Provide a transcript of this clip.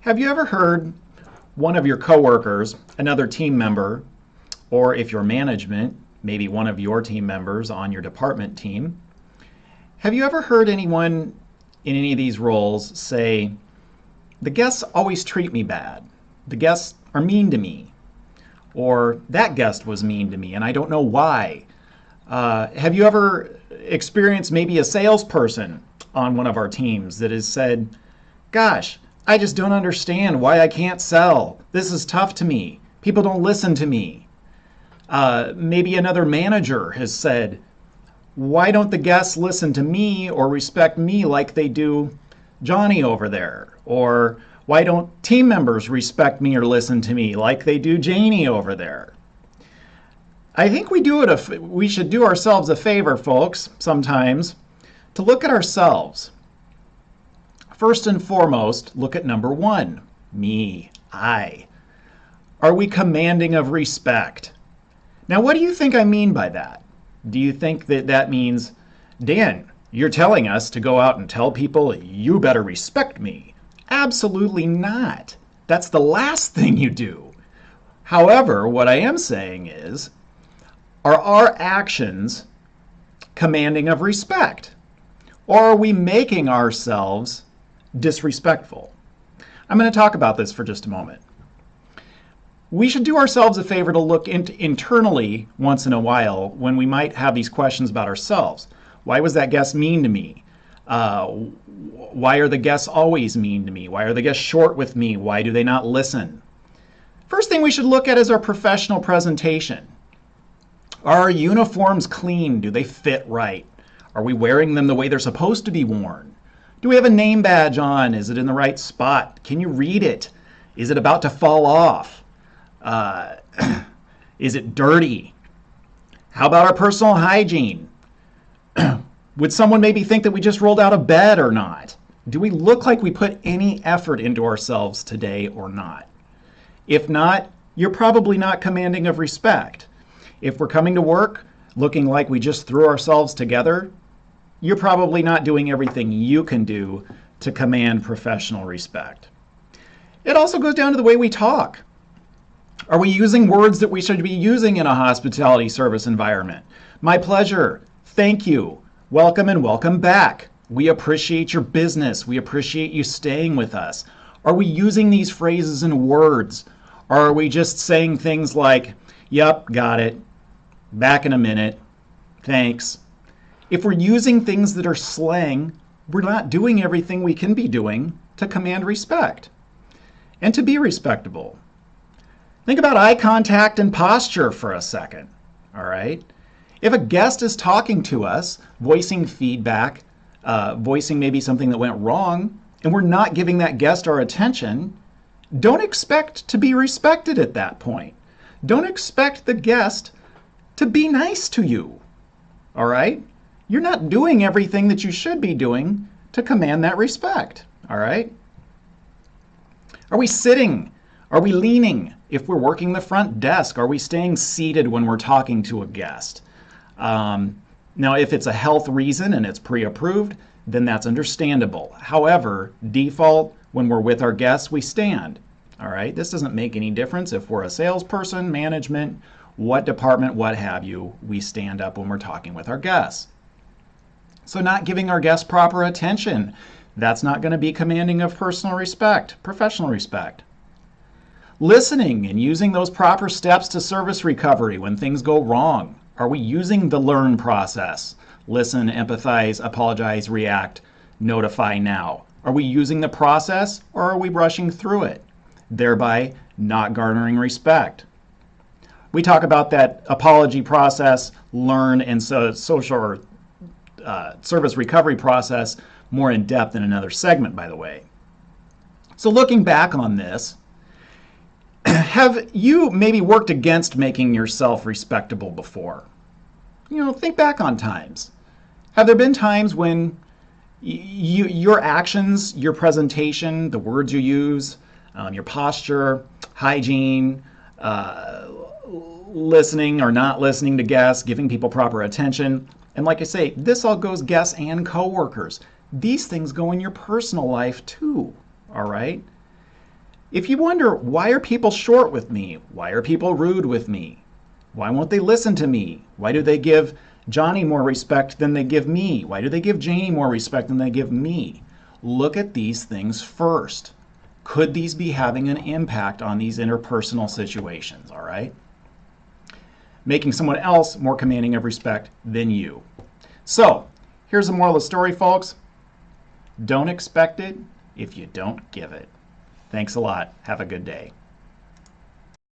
Have you ever heard one of your coworkers, another team member, or if you're management, maybe one of your team members on your department team, have you ever heard anyone in any of these roles say, the guests always treat me bad, the guests are mean to me, or that guest was mean to me and I don't know why? Have you ever experienced maybe a salesperson on one of our teams that has said, gosh, I just don't understand why I can't sell. This is tough to me. People don't listen to me. Maybe another manager has said, why don't the guests listen to me or respect me like they do Johnny over there? Or why don't team members respect me or listen to me like they do Janie over there? I think we should do ourselves a favor, folks, sometimes, to look at ourselves. First and foremost, look at number one, me, I. Are we commanding of respect? Now, what do you think I mean by that? Do you think that that means, Dan, you're telling us to go out and tell people you better respect me? Absolutely not. That's the last thing you do. However, what I am saying is, are our actions commanding of respect? Or are we making ourselves disrespectful? I'm going to talk about this for just a moment. We should do ourselves a favor to look internally once in a while when we might have these questions about ourselves. Why was that guest mean to me? Why are the guests always mean to me? Why are the guests short with me? Why do they not listen? First thing we should look at is our professional presentation. Are our uniforms clean? Do they fit right? Are we wearing them the way they're supposed to be worn? Do we have a name badge on? Is it in the right spot? Can you read it? Is it about to fall off? Is it dirty? How about our personal hygiene? Would someone maybe think that we just rolled out of bed or not? Do we look like we put any effort into ourselves today or not? If not, you're probably not commanding of respect. If we're coming to work looking like we just threw ourselves together, you're probably not doing everything you can do to command professional respect. It also goes down to the way we talk. Are we using words that we should be using in a hospitality service environment? My pleasure. Thank you. Welcome and welcome back. We appreciate your business. We appreciate you staying with us. Are we using these phrases and words? Or are we just saying things like, yep, got it. Back in a minute. Thanks. If we're using things that are slang, we're not doing everything we can be doing to command respect and to be respectable. Think about eye contact and posture for a second, all right? If a guest is talking to us, voicing feedback, voicing maybe something that went wrong, and we're not giving that guest our attention, don't expect to be respected at that point. Don't expect the guest to be nice to you, all right? You're not doing everything that you should be doing to command that respect, all right? Are we sitting? Are we leaning? If we're working the front desk, are we staying seated when we're talking to a guest? Now, if it's a health reason and it's pre-approved, then that's understandable. However, default, when we're with our guests, we stand. All right, this doesn't make any difference if we're a salesperson, management, what department, what have you, we stand up when we're talking with our guests. So not giving our guests proper attention, that's not going to be commanding of personal respect, professional respect. Listening and using those proper steps to service recovery when things go wrong. Are we using the learn process? Listen, empathize, apologize, react, notify now. Are we using the process or are we brushing through it, thereby not garnering respect? We talk about that apology process, learn, and social or service recovery process more in depth in another segment, by the way. So looking back on this, have you maybe worked against making yourself respectable before? You know, think back on times. Have there been times when your actions, your presentation, the words you use, your posture, hygiene, listening or not listening to guests, giving people proper attention, and like I say, this all goes guests and coworkers. These things go in your personal life too, all right? If you wonder, why are people short with me? Why are people rude with me? Why won't they listen to me? Why do they give Johnny more respect than they give me? Why do they give Janie more respect than they give me? Look at these things first. Could these be having an impact on these interpersonal situations, all right? Making someone else more commanding of respect than you. So, here's the moral of the story, folks. Don't expect it if you don't give it. Thanks a lot. Have a good day.